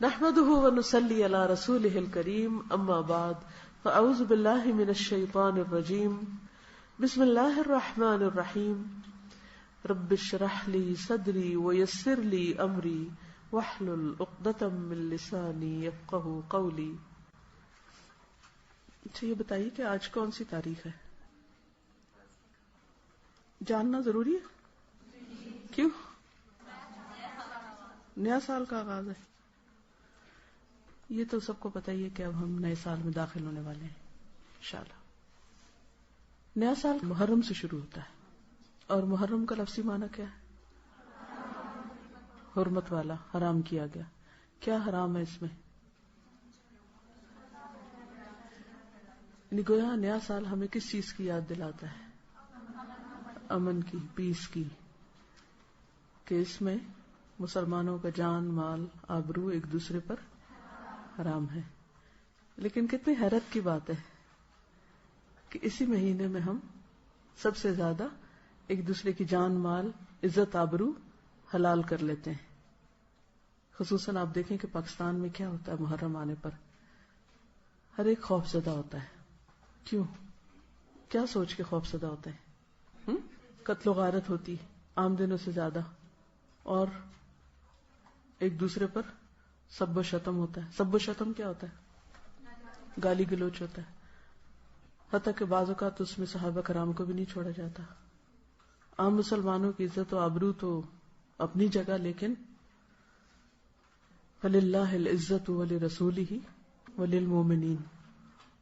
نحمده ونصلي على رسوله الكريم اما بعد فاعوذ بالله من الشيطان الرجيم بسم الله الرحمن الرحيم رب اشرح لي صدري ويسر لي امري واحلل عقدة من لساني يفقهوا قولي. اچھا یہ بتائیے کہ آج کون سی تاریخ ہے؟ جاننا ضروری ہے؟ کیوں؟ نیا سال کا آغاز ہے. یہ تو سب کو پتہ ہی ہے کہ اب ہم نئے سال میں داخل ہونے والے ہیں انشاءاللہ. نیا سال محرم سے شروع ہوتا ہے اور محرم کا لفظی معنی کیا ہے؟ حرمت والا، حرام کیا گیا. کیا حرام ہے اس میں؟ گویا نیا سال ہمیں کس چیز کی یاد دلاتا ہے؟ امن کی، پیس کی، کہ اس میں مسلمانوں کا جان، مال، آبرو ایک دوسرے پر حرام ہے. لیکن کتنی حیرت کی بات ہے کہ اسی مہینے میں ہم سب سے زیادہ ایک دوسرے کی جان، مال، عزت، آبرو حلال کر لیتے ہیں. خصوصاً آپ دیکھیں کہ پاکستان میں کیا ہوتا ہے محرم آنے پر، ہر ایک خوف زدہ ہوتا ہے. کیوں؟ کیا سوچ کے خوف زدہ ہوتا ہے؟ قتل و غارت ہوتی عام دنوں سے زیادہ، اور ایک دوسرے پر سب و شتم ہوتا ہے. سب و شتم کیا ہوتا ہے؟ گالی گلوچ ہوتا ہے. حتیٰ کہ بعض اوقات اس میں صحابہ کرام کو بھی نہیں چھوڑا جاتا. عام مسلمانوں کی عزت و آبرو تو اپنی جگہ، لیکن فَلِلَّهِ الْعِزَّةُ وَلِرَسُولِهِ وَلِلْمُؤْمِنِينَ،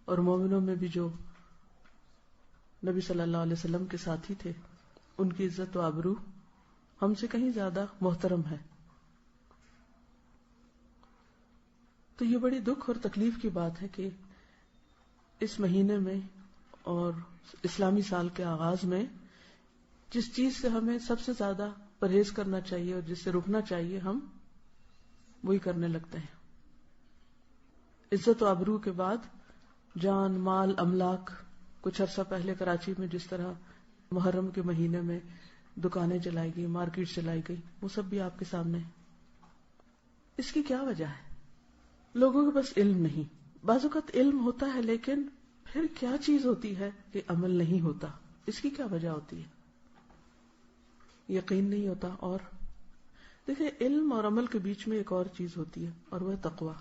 اور مومنوں میں بھی جو نبی صلی اللہ علیہ وسلم کے ساتھی تھے ان کی عزت و آبرو ہم سے کہیں زیادہ محترم ہے. تو یہ بڑی دکھ اور تکلیف کی بات ہے کہ اس مہینے میں اور اسلامی سال کے آغاز میں جس چیز سے ہمیں سب سے زیادہ پرہیز کرنا چاہیے اور جس سے رکنا چاہیے ہم وہی کرنے لگتے ہیں. عزت و آبرو کے بعد جان، مال، املاک. کچھ عرصہ پہلے کراچی میں جس طرح محرم کے مہینے میں دکانیں جلائی گئی، مارکیٹ جلائی گئی، وہ سب بھی آپ کے سامنے ہے. اس کی کیا وجہ ہے؟ لوگوں کے پاس علم نہیں. بعض اوقات علم ہوتا ہے لیکن پھر کیا چیز ہوتی ہے کہ عمل نہیں ہوتا. اس کی کیا وجہ ہوتی ہے؟ یقین نہیں ہوتا. اور دیکھیں، علم اور عمل کے بیچ میں ایک اور چیز ہوتی ہے اور وہ ہے تقوی،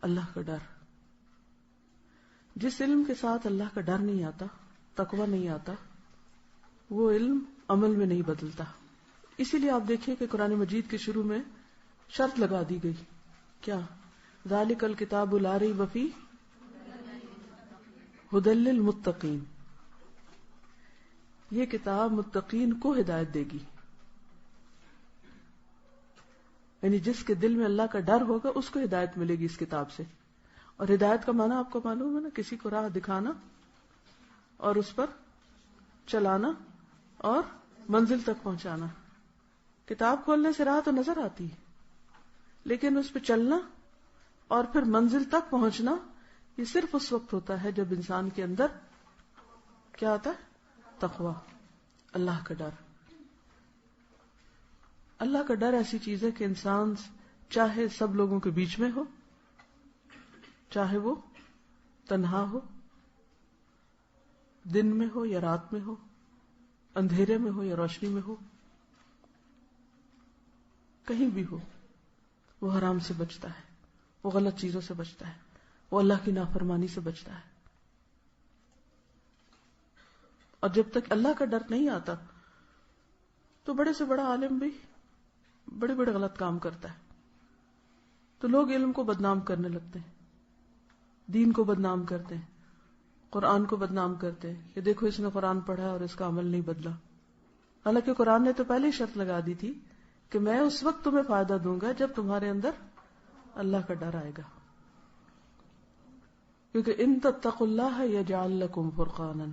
اللہ کا ڈر. جس علم کے ساتھ اللہ کا ڈر نہیں آتا، تقوی نہیں آتا، وہ علم عمل میں نہیں بدلتا. اسی لیے آپ دیکھیں کہ قرآن مجید کے شروع میں شرط لگا دی گئی. کیا؟ ذالک الکتاب لا ریب فیہ ھدی للمتقین. یہ کتاب متقین کو ہدایت دے گی. یعنی جس کے دل میں اللہ کا ڈر ہوگا اس کو ہدایت ملے گی اس کتاب سے. اور ہدایت کا معنی آپ کو معلوم ہے نا، کسی کو راہ دکھانا اور اس پر چلانا اور منزل تک پہنچانا. کتاب کھولنے سے راہ تو نظر آتی ہے، لیکن اس پہ چلنا اور پھر منزل تک پہنچنا یہ صرف اس وقت ہوتا ہے جب انسان کے اندر کیا آتا ہے؟ تقوی، اللہ کا ڈر. اللہ کا ڈر ایسی چیز ہے کہ انسان چاہے سب لوگوں کے بیچ میں ہو، چاہے وہ تنہا ہو، دن میں ہو یا رات میں ہو، اندھیرے میں ہو یا روشنی میں ہو، کہیں بھی ہو، وہ حرام سے بچتا ہے، وہ غلط چیزوں سے بچتا ہے، وہ اللہ کی نافرمانی سے بچتا ہے. اور جب تک اللہ کا ڈر نہیں آتا تو بڑے سے بڑا عالم بھی بڑے بڑے غلط کام کرتا ہے. تو لوگ علم کو بدنام کرنے لگتے ہیں، دین کو بدنام کرتے ہیں، قرآن کو بدنام کرتے ہیں کہ دیکھو اس نے قرآن پڑھا اور اس کا عمل نہیں بدلا. حالانکہ قرآن نے تو پہلے ہی شرط لگا دی تھی کہ میں اس وقت تمہیں فائدہ دوں گا جب تمہارے اندر اللہ کا ڈر آئے گا. کیونکہ ان تتقوا اللہ یجعل لکم فرقانا،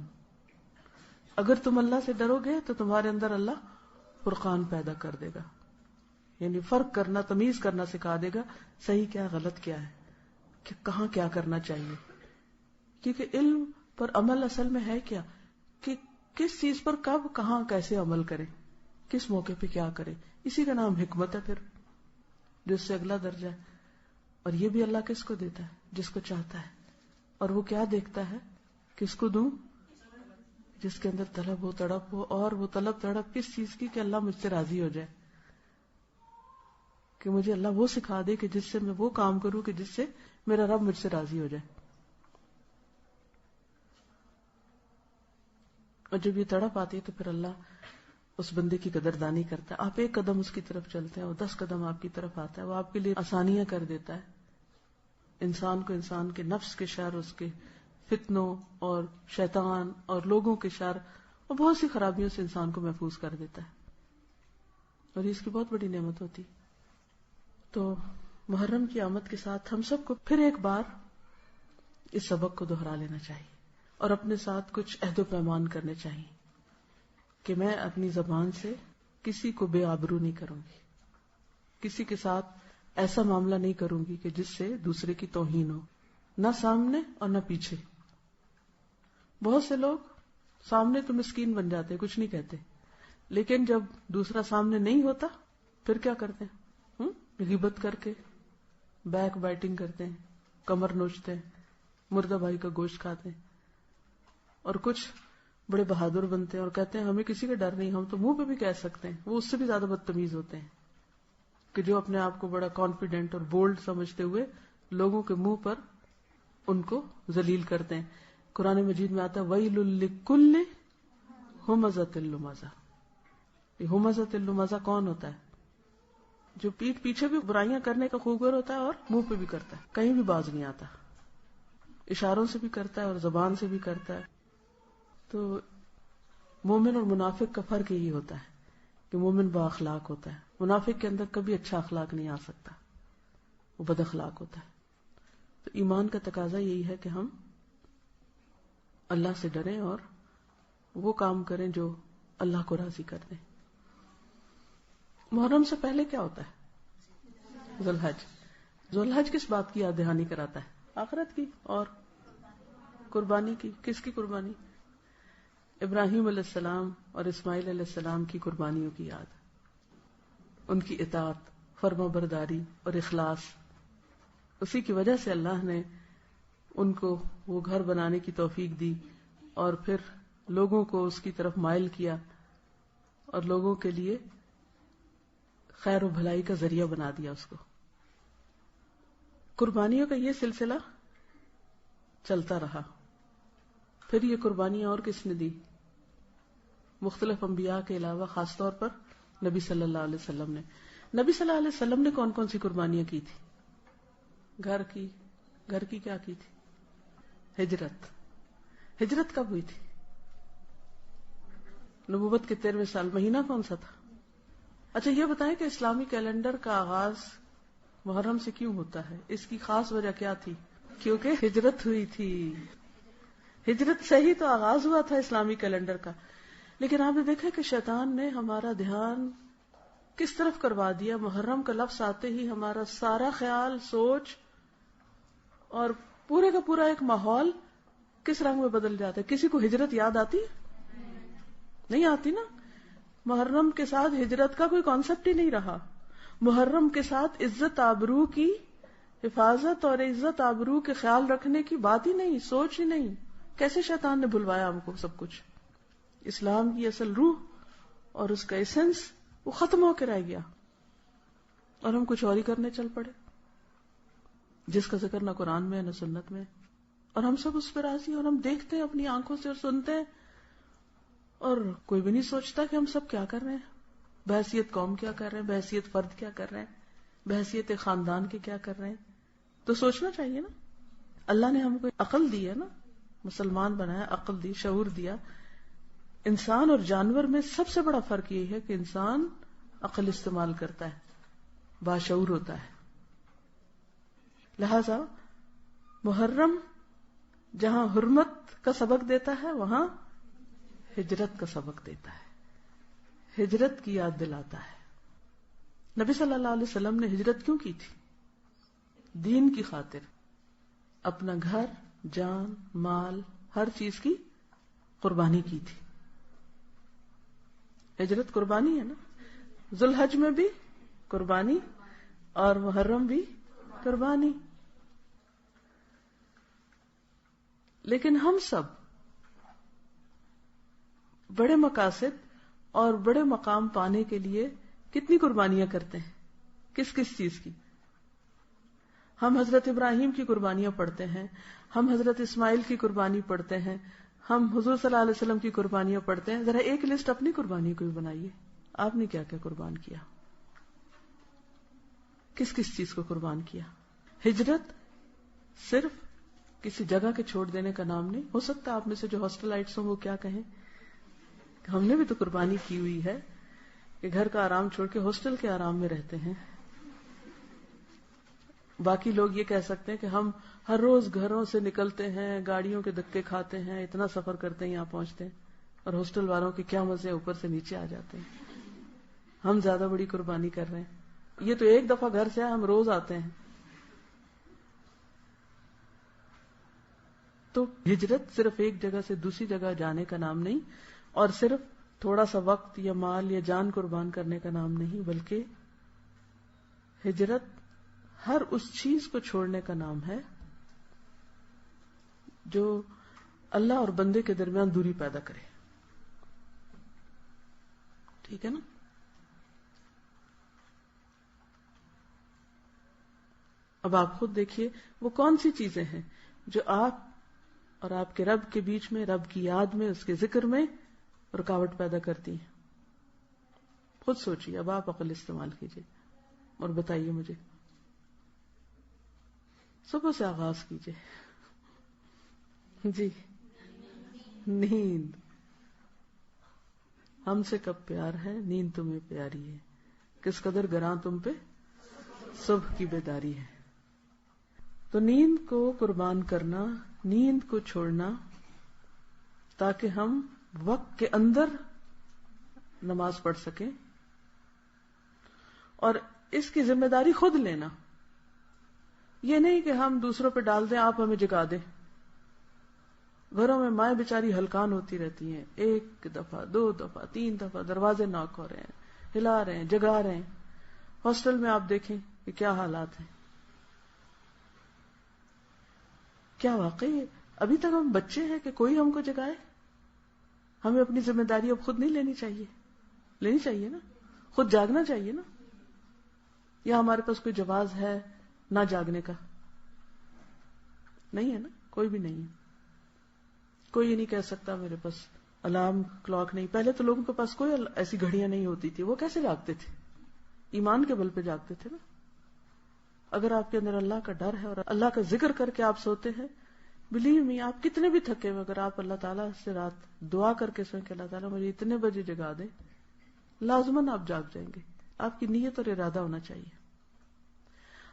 اگر تم اللہ سے ڈرو گے تو تمہارے اندر اللہ فرقان پیدا کر دے گا. یعنی فرق کرنا، تمیز کرنا سکھا دے گا، صحیح کیا غلط کیا ہے، کہ کہاں کیا کرنا چاہیے. کیونکہ علم پر عمل اصل میں ہے کیا، کہ کس چیز پر کب، کہاں، کیسے عمل کرے، کس موقع پہ کیا کرے. اسی کا نام حکمت ہے. پھر جو اس سے اگلا درجہ ہے. اور یہ بھی اللہ کس کو دیتا ہے؟ جس کو چاہتا ہے. اور وہ کیا دیکھتا ہے؟ کس کو دوں؟ جس کے اندر طلب ہو، تڑپ ہو. اور وہ طلب تڑپ کس چیز کی؟ کہ اللہ مجھ سے راضی ہو جائے، کہ مجھے اللہ وہ سکھا دے کہ جس سے میں وہ کام کروں کہ جس سے میرا رب مجھ سے راضی ہو جائے. اور جب یہ تڑپ آتی ہے تو پھر اللہ اس بندے کی قدردانی کرتا ہے. آپ ایک قدم اس کی طرف چلتے ہیں، وہ 10 قدم آپ کی طرف آتا ہے. وہ آپ کے لیے آسانیاں کر دیتا ہے. انسان کو انسان کے نفس کے شر، اس کے فتنوں اور شیطان اور لوگوں کے شر اور بہت سی خرابیوں سے انسان کو محفوظ کر دیتا ہے. اور یہ اس کی بہت بڑی نعمت ہوتی. تو محرم کی آمد کے ساتھ ہم سب کو پھر ایک بار اس سبق کو دہرا لینا چاہیے اور اپنے ساتھ کچھ عہد و پیمان کرنے چاہیے کہ میں اپنی زبان سے کسی کو بے آبرو نہیں کروں گی، کسی کے ساتھ ایسا معاملہ نہیں کروں گی کہ جس سے دوسرے کی توہین ہو، نہ سامنے اور نہ پیچھے. بہت سے لوگ سامنے تو مسکین بن جاتے، کچھ نہیں کہتے، لیکن جب دوسرا سامنے نہیں ہوتا پھر کیا کرتے ہیں؟ غیبت کر کے بیک بائٹنگ کرتے ہیں، کمر نوچتے ہیں، مردہ بھائی کا گوشت کھاتے ہیں. اور کچھ بڑے بہادر بنتے ہیں اور کہتے ہیں ہمیں کسی کا ڈر نہیں، ہم تو منہ پہ بھی کہہ سکتے ہیں. وہ اس سے بھی زیادہ بدتمیز ہوتے ہیں کہ جو اپنے آپ کو بڑا کانفیڈنٹ اور بولڈ سمجھتے ہوئے لوگوں کے منہ پر ان کو ذلیل کرتے ہیں. قرآن مجید میں آتا ہے وَيْلٌ لِكُلِّ ہُمَزَةٍ لُمَزَةٍ. یہ ہمزۃ اللمزہ کون ہوتا ہے؟ جو پیٹھ پیچھے بھی برائیاں کرنے کا خوگر ہوتا ہے اور منہ پہ بھی کرتا ہے، کہیں بھی باز نہیں آتا، اشاروں سے بھی کرتا ہے اور زبان سے بھی کرتا ہے. تو مومن اور منافق کا فرق یہی ہوتا ہے کہ مومن با اخلاق ہوتا ہے، منافق کے اندر کبھی اچھا اخلاق نہیں آ سکتا، وہ بد اخلاق ہوتا ہے. تو ایمان کا تقاضا یہی ہے کہ ہم اللہ سے ڈریں اور وہ کام کریں جو اللہ کو راضی کر دیں. محرم سے پہلے کیا ہوتا ہے؟ ذوالحج. ذوالحج کس بات کی یاد دہانی کراتا ہے؟ آخرت کی اور قربانی کی. کس کی قربانی؟ ابراہیم علیہ السلام اور اسماعیل علیہ السلام کی قربانیوں کی یاد، ان کی اطاعت، فرما برداری اور اخلاص. اسی کی وجہ سے اللہ نے ان کو وہ گھر بنانے کی توفیق دی اور پھر لوگوں کو اس کی طرف مائل کیا اور لوگوں کے لیے خیر و بھلائی کا ذریعہ بنا دیا اس کو. قربانیوں کا یہ سلسلہ چلتا رہا. پھر یہ قربانیاں اور کس نے دی؟ مختلف انبیاء کے علاوہ خاص طور پر نبی صلی اللہ علیہ وسلم نے. نبی صلی اللہ علیہ وسلم نے کون کون سی قربانیاں کی تھی؟ گھر کی کیا کی تھی؟ ہجرت کب ہوئی تھی؟ نبوت کے 13ویں سال. مہینہ کون سا تھا؟ اچھا یہ بتائیں کہ اسلامی کیلنڈر کا آغاز محرم سے کیوں ہوتا ہے؟ اس کی خاص وجہ کیا تھی؟ کیونکہ ہجرت ہوئی تھی. ہجرت سے ہی تو آغاز ہوا تھا اسلامی کیلنڈر کا. لیکن آپ نے دیکھا کہ شیطان نے ہمارا دھیان کس طرف کروا دیا. محرم کا لفظ آتے ہی ہمارا سارا خیال، سوچ اور پورے کا پورا ایک ماحول کس رنگ میں بدل جاتا ہے. کسی کو ہجرت یاد آتی؟ نہیں آتی نا. محرم کے ساتھ ہجرت کا کوئی کانسیپٹ ہی نہیں رہا. محرم کے ساتھ عزت آبرو کی حفاظت اور عزت آبرو کے خیال رکھنے کی بات ہی نہیں، سوچ ہی نہیں. کیسے شیطان نے بھلوایا ہم کو سب کچھ. اسلام کی اصل روح اور اس کا ایسنس وہ ختم ہو کے رہ گیا اور ہم کچھ اور ہی کرنے چل پڑے جس کا ذکر نہ قرآن میں نہ سنت میں. اور ہم سب اس پہ راضی اور ہم دیکھتے ہیں اپنی آنکھوں سے اور سنتے ہیں اور کوئی بھی نہیں سوچتا کہ ہم سب کیا کر رہے ہیں. بحیثیت قوم کیا کر رہے ہیں، بحیثیت فرد کیا کر رہے ہیں، بحیثیت خاندان کے کیا کر رہے ہیں. تو سوچنا چاہیے نا. اللہ نے ہم کو عقل دی ہے نا، مسلمان بنایا، عقل دی، شعور دیا. انسان اور جانور میں سب سے بڑا فرق یہ ہے کہ انسان عقل استعمال کرتا ہے، باشعور ہوتا ہے. لہذا محرم جہاں حرمت کا سبق دیتا ہے وہاں ہجرت کا سبق دیتا ہے، ہجرت کی یاد دلاتا ہے. نبی صلی اللہ علیہ وسلم نے ہجرت کیوں کی تھی؟ دین کی خاطر. اپنا گھر، جان، مال، ہر چیز کی قربانی کی تھی. ہجرت قربانی ہے نا. ذوالحج میں بھی قربانی اور محرم بھی قربانی. لیکن ہم سب بڑے مقاصد اور بڑے مقام پانے کے لیے کتنی قربانیاں کرتے ہیں؟ کس کس چیز کی؟ ہم حضرت ابراہیم کی قربانیاں پڑھتے ہیں، ہم حضرت اسماعیل کی قربانی پڑھتے ہیں، ہم حضور صلی اللہ علیہ وسلم کی قربانیاں پڑھتے ہیں. ذرا ایک لسٹ اپنی قربانی کو بھی بنائیے. آپ نے کیا کیا قربان کیا؟ کس کس چیز کو قربان کیا؟ ہجرت صرف کسی جگہ کے چھوڑ دینے کا نام نہیں. ہو سکتا ہے آپ میں سے جو ہاسٹلائٹس ہوں وہ کیا کہیں کہ ہم نے بھی تو قربانی کی ہوئی ہے کہ گھر کا آرام چھوڑ کے ہاسٹل کے آرام میں رہتے ہیں. باقی لوگ یہ کہہ سکتے ہیں کہ ہم ہر روز گھروں سے نکلتے ہیں، گاڑیوں کے دھکے کھاتے ہیں، اتنا سفر کرتے ہیں، یہاں پہنچتے ہیں، اور ہاسٹل والوں کے کیا مزے اوپر سے نیچے آ جاتے ہیں. ہم زیادہ بڑی قربانی کر رہے ہیں. یہ تو ایک دفعہ گھر سے ہم روز آتے ہیں. تو ہجرت صرف ایک جگہ سے دوسری جگہ جانے کا نام نہیں، اور صرف تھوڑا سا وقت یا مال یا جان قربان کرنے کا نام نہیں، بلکہ ہجرت ہر اس چیز کو چھوڑنے کا نام ہے جو اللہ اور بندے کے درمیان دوری پیدا کرے. ٹھیک ہے نا؟ اب آپ خود دیکھیے وہ کون سی چیزیں ہیں جو آپ اور آپ کے رب کے بیچ میں، رب کی یاد میں، اس کے ذکر میں رکاوٹ پیدا کرتی ہیں. خود سوچیے. اب آپ عقل استعمال کیجیے اور بتائیے مجھے. صبح سے آغاز کیجیے. جی، نیند. ہم سے کب پیار ہے، نیند تمہیں پیاری ہے، کس قدر گراں تم پہ صبح کی بیداری ہے. تو نیند کو قربان کرنا، نیند کو چھوڑنا، تاکہ ہم وقت کے اندر نماز پڑھ سکیں، اور اس کی ذمہ داری خود لینا. یہ نہیں کہ ہم دوسروں پہ ڈال دیں آپ ہمیں جگا دیں. گھروں میں مائیں بیچاری ہلکان ہوتی رہتی ہیں، ایک دفعہ، دو دفعہ، تین دفعہ دروازے ناک ہو رہے ہیں، ہلا رہے ہیں، جگا رہے ہیں. ہاسٹل میں آپ دیکھیں کہ کیا حالات ہیں. کیا واقعی ابھی تک ہم بچے ہیں کہ کوئی ہم کو جگائے؟ ہمیں اپنی ذمہ داری اب خود نہیں لینی چاہیے؟ لینی چاہیے نا. خود جاگنا چاہیے نا. یا ہمارے پاس کوئی جواز ہے نہ جاگنے کا؟ نہیں ہے نا. کوئی بھی نہیں ہے. کوئی یہ نہیں کہہ سکتا میرے پاس الارم کلاک نہیں. پہلے تو لوگوں کے پاس کوئی ایسی گھڑیاں نہیں ہوتی تھی. وہ کیسے جاگتے تھے؟ ایمان کے بل پہ جاگتے تھے نا. اگر آپ کے اندر اللہ کا ڈر ہے اور اللہ کا ذکر کر کے آپ سوتے ہیں، بلیو می، آپ کتنے بھی تھکے ہوئے اگر آپ اللہ تعالیٰ سے رات دعا کر کے سوئیں کہ اللہ تعالیٰ مجھے اتنے بجے جگا دیں، لازماً آپ جاگ جائیں گے. آپ کی نیت اور ارادہ ہونا چاہیے.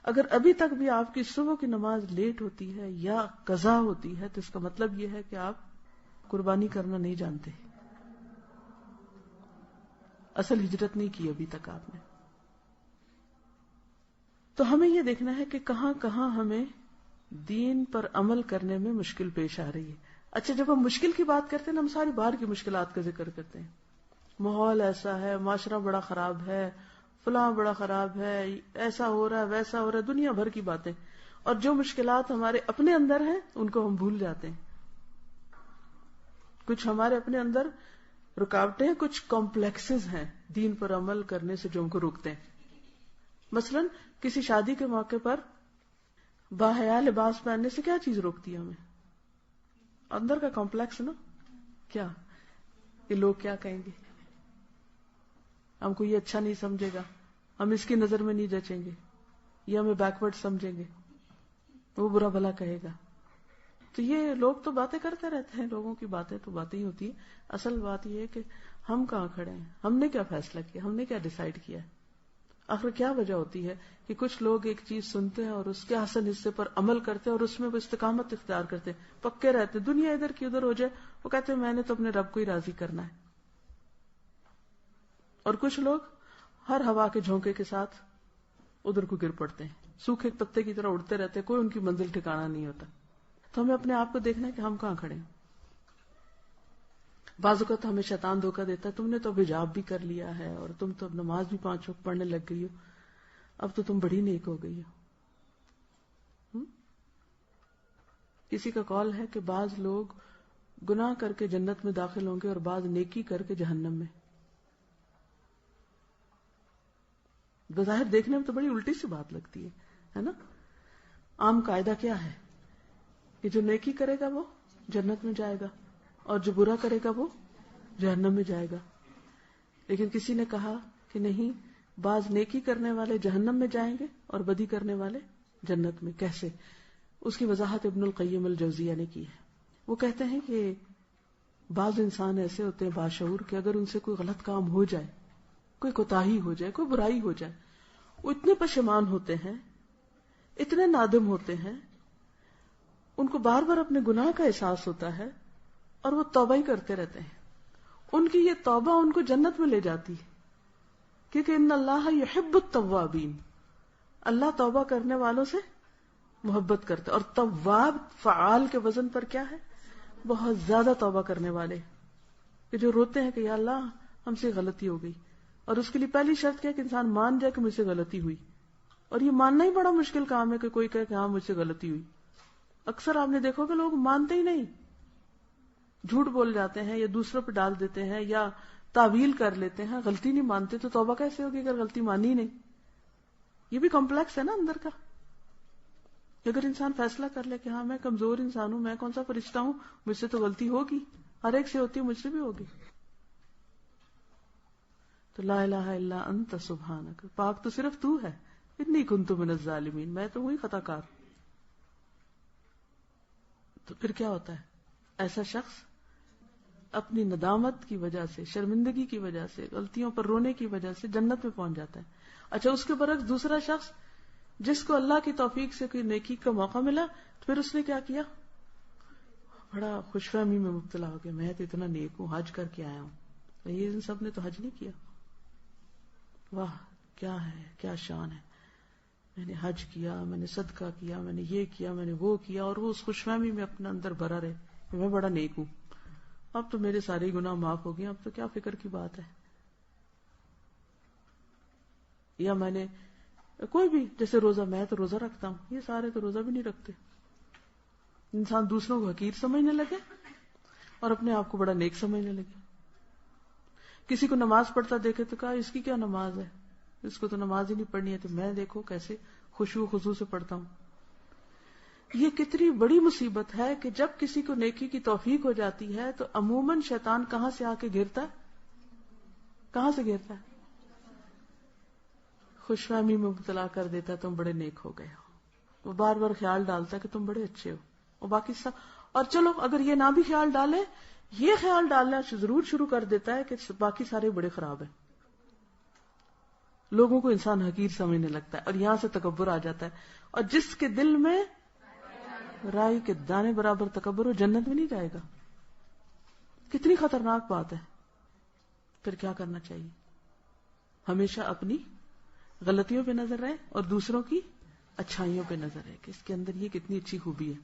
اگر ابھی تک بھی آپ کی صبح کی نماز لیٹ ہوتی ہے یا قضا ہوتی ہے تو اس کا مطلب یہ ہے کہ آپ قربانی کرنا نہیں جانتے. اصل ہجرت نہیں کی ابھی تک آپ نے. تو ہمیں یہ دیکھنا ہے کہ کہاں کہاں ہمیں دین پر عمل کرنے میں مشکل پیش آ رہی ہے. اچھا، جب ہم مشکل کی بات کرتے ہیں نا، ہم ساری باہر کی مشکلات کا ذکر کرتے ہیں. ماحول ایسا ہے، معاشرہ بڑا خراب ہے، فلاں بڑا خراب ہے، ایسا ہو رہا ہے، ویسا ہو رہا ہے، دنیا بھر کی باتیں. اور جو مشکلات ہمارے اپنے اندر ہیں ان کو ہم بھول جاتے ہیں. کچھ ہمارے اپنے اندر رکاوٹیں، کچھ کمپلیکسز ہیں دین پر عمل کرنے سے جو ہم کو روکتے ہیں. مثلا کسی شادی کے موقع پر باحیا لباس پہننے سے کیا چیز روکتی ہے ہمیں؟ اندر کا کمپلیکس نا. کیا کہ لوگ کیا کہیں گے، ہم کو یہ اچھا نہیں سمجھے گا، ہم اس کی نظر میں نہیں جچیں گے، یہ ہمیں بیکورڈ سمجھیں گے، وہ برا بھلا کہے گا. تو یہ لوگ تو باتیں کرتے رہتے ہیں، لوگوں کی باتیں تو باتیں ہی ہوتی ہیں. اصل بات یہ ہے کہ ہم کہاں کھڑے ہیں، ہم نے کیا فیصلہ کیا، ہم نے کیا ڈیسائیڈ کیا ہے. آخر کیا وجہ ہوتی ہے کہ کچھ لوگ ایک چیز سنتے ہیں اور اس کے حسن حصے پر عمل کرتے ہیں اور اس میں وہ استقامت اختیار کرتے ہیں، پکے رہتے ہیں. دنیا ادھر کی ادھر ہو جائے وہ کہتے ہیں میں نے تو اپنے رب کو ہی راضی کرنا ہے. اور کچھ لوگ ہر ہوا کے جھونکے کے ساتھ ادھر کو گر پڑتے ہیں، سوکھے پتے کی طرح اڑتے رہتے ہیں، کوئی ان کی منزل ٹھکانا نہیں ہوتا. تو ہمیں اپنے آپ کو دیکھنا ہے کہ ہم کہاں کھڑے ہیں. بعض اوقات ہمیں شیطان دھوکہ دیتا ہے، تم نے تو اب حجاب بھی کر لیا ہے اور تم تو اب نماز بھی 5 وقت پڑھنے لگ گئی ہو. اب تو تم بڑی نیک ہو گئی ہو. کسی کا قول ہے کہ بعض لوگ گناہ کر کے جنت میں داخل ہوں گے اور بعض نیکی کر کے جہنم میں. بظاہر دیکھنے میں تو بڑی الٹی سی بات لگتی ہے نا. عام قاعدہ کیا ہے کہ جو نیکی کرے گا وہ جنت میں جائے گا اور جو برا کرے گا وہ جہنم میں جائے گا. لیکن کسی نے کہا کہ نہیں، بعض نیکی کرنے والے جہنم میں جائیں گے اور بدی کرنے والے جنت میں. کیسے؟ اس کی وضاحت ابن القیم الجوزیہ نے کی ہے. وہ کہتے ہیں کہ بعض انسان ایسے ہوتے ہیں باشعور کہ اگر ان سے کوئی غلط کام ہو جائے، کوئی کوتاہی ہو جائے، کوئی برائی ہو جائے، وہ اتنے پشیمان ہوتے ہیں، اتنے نادم ہوتے ہیں، ان کو بار بار اپنے گناہ کا احساس ہوتا ہے اور وہ توبہ ہی کرتے رہتے ہیں. ان کی یہ توبہ ان کو جنت میں لے جاتی ہے، کیونکہ ان اللہ یحب التوابین، اللہ توبہ کرنے والوں سے محبت کرتا ہے. اور تواب فعال کے وزن پر کیا ہے؟ بہت زیادہ توبہ کرنے والے، کہ جو روتے ہیں کہ یا اللہ ہم سے غلطی ہو گئی. اور اس کے لیے پہلی شرط کیا ہے کہ انسان مان جائے کہ مجھ سے غلطی ہوئی. اور یہ ماننا ہی بڑا مشکل کام ہے کہ کوئی کہے کہ ہاں مجھ سے غلطی ہوئی. اکثر آپ نے دیکھو کہ لوگ مانتے ہی نہیں، جھوٹ بول جاتے ہیں یا دوسروں پہ ڈال دیتے ہیں یا تعویل کر لیتے ہیں. غلطی نہیں مانتے تو توبہ کیسے ہوگی اگر غلطی مانی نہیں؟ یہ بھی کمپلیکس ہے نا اندر کا. اگر انسان فیصلہ کر لے کہ ہاں میں کمزور انسان ہوں، میں کون سا فرشتہ ہوں، مجھ سے تو غلطی ہوگی، ہر ایک سے ہوتی ہے، مجھ سے بھی ہوگی. تو لا الہ الا انت سبحانک، پاک تو صرف تو ہے، انی کنت من الظالمین، میں تو ہوئی خطا کار. تو پھر کیا ہوتا ہے؟ ایسا شخص اپنی ندامت کی وجہ سے، شرمندگی کی وجہ سے، غلطیوں پر رونے کی وجہ سے جنت میں پہنچ جاتا ہے. اچھا، اس کے برعکس دوسرا شخص جس کو اللہ کی توفیق سے کوئی نیکی کا موقع ملا، تو پھر اس نے کیا کیا؟ بڑا خوش فہمی میں مبتلا ہو گیا، میں تو اتنا نیک ہوں، حج کر کے آیا ہوں. یہ ان سب نے تو حج نہیں کیا. واہ کیا ہے، کیا شان ہے، میں نے حج کیا، میں نے صدقہ کیا، میں نے یہ کیا، میں نے وہ کیا، اور وہ اس خوش فہمی میں اپنے اندر بھرا رہے کہ میں بڑا نیک ہوں، اب تو میرے سارے گناہ معاف ہو گئے، اب تو کیا فکر کی بات ہے. یا میں نے کوئی بھی، جیسے روزہ، میں تو روزہ رکھتا ہوں، یہ سارے تو روزہ بھی نہیں رکھتے. انسان دوسروں کو حقیر سمجھنے لگے اور اپنے آپ کو بڑا نیک سمجھنے لگے. کسی کو نماز پڑھتا دیکھے تو کہا اس کی کیا نماز ہے، اس کو تو نماز ہی نہیں پڑھنی ہے، تو میں دیکھو کیسے خشوع خضوع سے پڑھتا ہوں. یہ کتنی بڑی مصیبت ہے کہ جب کسی کو نیکی کی توفیق ہو جاتی ہے تو عموماً شیطان کہاں سے آ کے گرتا ہے؟ کہاں سے گرتا ہے؟ خوش فہمی میں مبتلا کر دیتا ہے، تم بڑے نیک ہو گئے ہو. وہ بار بار خیال ڈالتا ہے کہ تم بڑے اچھے ہو، اور باقی سب. اور چلو اگر یہ نہ بھی خیال ڈالے، یہ خیال ڈالنا ضرور شروع کر دیتا ہے کہ باقی سارے بڑے خراب ہیں. لوگوں کو انسان حقیر سمجھنے لگتا ہے اور یہاں سے تکبر آ جاتا ہے. اور جس کے دل میں رائی کے دانے برابر تکبر ہو، جنت میں نہیں جائے گا. کتنی خطرناک بات ہے. پھر کیا کرنا چاہیے؟ ہمیشہ اپنی غلطیوں پہ نظر رہے اور دوسروں کی اچھائیوں پہ نظر رہے کہ اس کے اندر یہ کتنی اچھی خوبی ہے.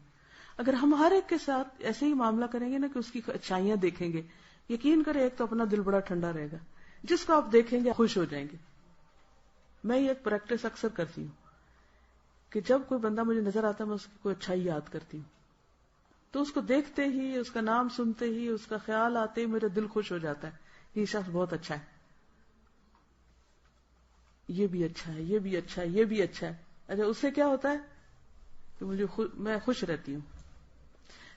اگر ہم ہر ایک کے ساتھ ایسے ہی معاملہ کریں گے نا کہ اس کی اچھائیاں دیکھیں گے، یقین کرے ایک تو اپنا دل بڑا ٹھنڈا رہے گا، جس کو آپ دیکھیں گے خوش ہو جائیں گے. میں یہ ایک پریکٹس اکثر کرتی ہوں کہ جب کوئی بندہ مجھے نظر آتا ہے میں اس کی کوئی اچھائی یاد کرتی ہوں، تو اس کو دیکھتے ہی، اس کا نام سنتے ہی، اس کا خیال آتے ہی میرا دل خوش ہو جاتا ہے. یہ شخص بہت اچھا ہے، یہ بھی اچھا ہے، یہ بھی اچھا ہے، یہ بھی اچھا ہے. اچھا، اس سے کیا ہوتا ہے کہ میں خوش رہتی ہوں.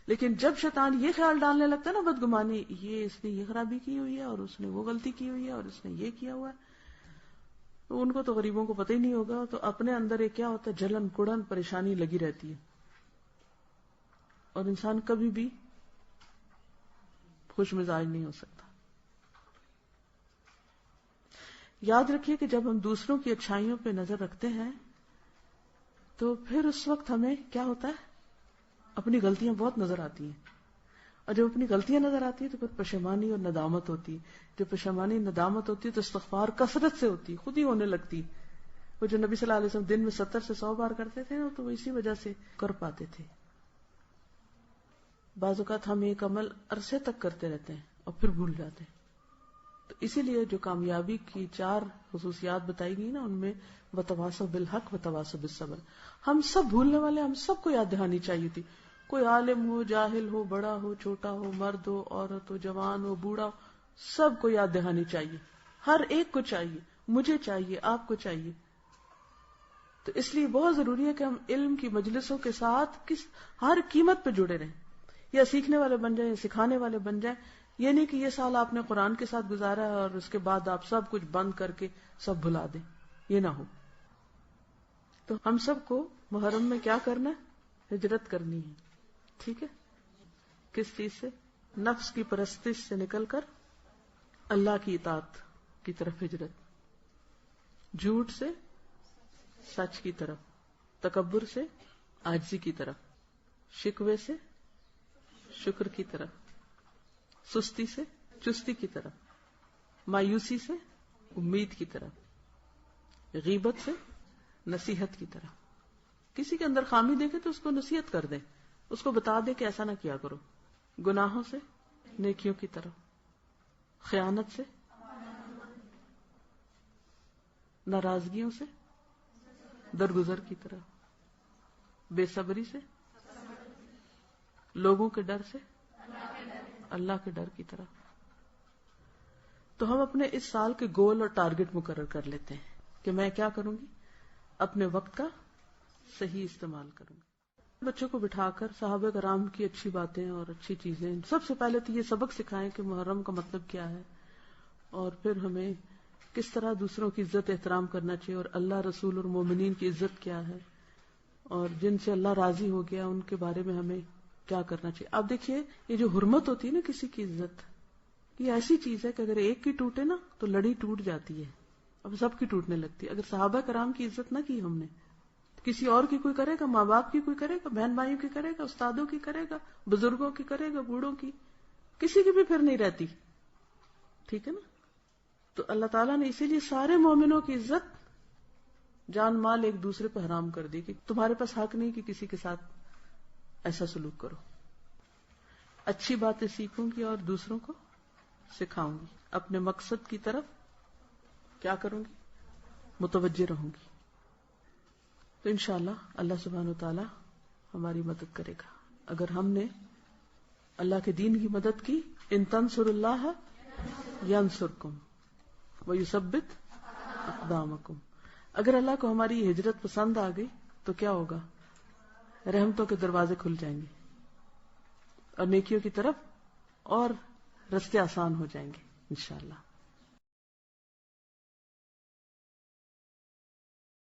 لیکن جب شیطان یہ خیال ڈالنے لگتا ہے نا بدگمانی، یہ اس نے یہ خرابی کی ہوئی ہے اور اس نے وہ غلطی کی ہوئی ہے اور اس نے یہ کیا ہوا ہے، تو ان کو تو غریبوں کو پتہ ہی نہیں ہوگا. تو اپنے اندر ایک کیا ہوتا ہے، جلن کڑن پریشانی لگی رہتی ہے اور انسان کبھی بھی خوش مزاج نہیں ہو سکتا. یاد رکھیے کہ جب ہم دوسروں کی اچھائیوں پہ نظر رکھتے ہیں تو پھر اس وقت ہمیں کیا ہوتا ہے، اپنی غلطیاں بہت نظر آتی ہیں. اور جب اپنی غلطیاں نظر آتی ہیں تو پھر پشیمانی اور ندامت ہوتی ہے. جب پشیمانی ندامت ہوتی ہے تو استغفار کثرت سے ہوتی، خود ہی ہونے لگتی. وہ جو نبی صلی اللہ علیہ وسلم دن میں 70 سے 100 بار کرتے تھے تو وہ اسی وجہ سے کر پاتے تھے. بعض اوقات ہم ایک عمل عرصے تک کرتے رہتے ہیں اور پھر بھول جاتے ہیں. تو اسی لیے جو کامیابی کی 4 خصوصیات بتائی گئی نا، ان میں وتواصوا بالحق وتواصوا بالصبر. ہم سب بھولنے والے، ہم سب کو یاد دہانی چاہیے تھی. کوئی عالم ہو، جاہل ہو، بڑا ہو، چھوٹا ہو، مرد ہو، عورت ہو، جوان ہو، بوڑھا ہو، سب کو یاد دہانی چاہیے. ہر ایک کو چاہیے، مجھے چاہیے، آپ کو چاہیے. تو اس لیے بہت ضروری ہے کہ ہم علم کی مجلسوں کے ساتھ ہر قیمت پہ جڑے رہیں، یا سیکھنے والے بن جائیں یا سکھانے والے بن جائیں. یہ نہیں کہ یہ سال آپ نے قرآن کے ساتھ گزارا ہے اور اس کے بعد آپ سب کچھ بند کر کے سب بھلا دیں، یہ نہ ہو. تو ہم سب کو محرم میں کیا کرنا ہے؟ ہجرت کرنی ہے. ٹھیک ہے؟ کس چیز سے؟ نفس کی پرستش سے نکل کر اللہ کی اطاعت کی طرف ہجرت، جھوٹ سے سچ کی طرف، تکبر سے عاجزی کی طرف، شکوے سے شکر کی طرف، سستی سے چستی کی طرف، مایوسی سے امید کی طرف، غیبت سے نصیحت کی طرف. کسی کے اندر خامی دیکھے تو اس کو نصیحت کر دے، اس کو بتا دے کہ ایسا نہ کیا کرو. گناہوں سے نیکیوں کی طرف، خیانت سے، ناراضگیوں سے درگزر کی طرف، بے صبری سے، لوگوں کے ڈر سے اللہ کے ڈر کی طرف. تو ہم اپنے اس سال کے گول اور ٹارگٹ مقرر کر لیتے ہیں کہ میں کیا کروں گی؟ اپنے وقت کا صحیح استعمال کروں گی. بچوں کو بٹھا کر صحابہ کرام کی اچھی باتیں اور اچھی چیزیں، سب سے پہلے تو یہ سبق سکھائیں کہ محرم کا مطلب کیا ہے، اور پھر ہمیں کس طرح دوسروں کی عزت احترام کرنا چاہیے، اور اللہ، رسول اور مومنین کی عزت کیا ہے، اور جن سے اللہ راضی ہو گیا ان کے بارے میں ہمیں کیا کرنا چاہیے. اب دیکھیے، یہ جو حرمت ہوتی ہے نا کسی کی عزت، یہ ایسی چیز ہے کہ اگر ایک کی ٹوٹے نا تو لڑی ٹوٹ جاتی ہے، اب سب کی ٹوٹنے لگتی ہے. اگر صحابہ کرام کی عزت نہ کی ہم نے، کسی اور کی کوئی کرے گا، ماں باپ کی کوئی کرے گا، بہن بھائیوں کی کرے گا، استادوں کی کرے گا، بزرگوں کی کرے گا، بوڑھوں کی، کسی کی بھی پھر نہیں رہتی. ٹھیک ہے نا؟ تو اللہ تعالیٰ نے اسی لیے سارے مومنوں کی عزت، جان مال ایک دوسرے پہ حرام کر دی کہ تمہارے پاس حق نہیں کہ کسی کے ساتھ ایسا سلوک کرو. اچھی باتیں سیکھوں گی اور دوسروں کو سکھاؤں گی، اپنے مقصد کی طرف کیا کروں گی؟ متوجہ رہوں گی. تو انشاءاللہ اللہ سبحانہ وتعالی ہماری مدد کرے گا اگر ہم نے اللہ کے دین کی مدد کی. ان تنصروا اللہ ینصرکم ویثبت اقدامکم. اگر اللہ کو ہماری یہ ہجرت پسند آ گئی تو کیا ہوگا؟ رحمتوں کے دروازے کھل جائیں گے اور نیکیوں کی طرف اور رستے آسان ہو جائیں گے انشاءاللہ.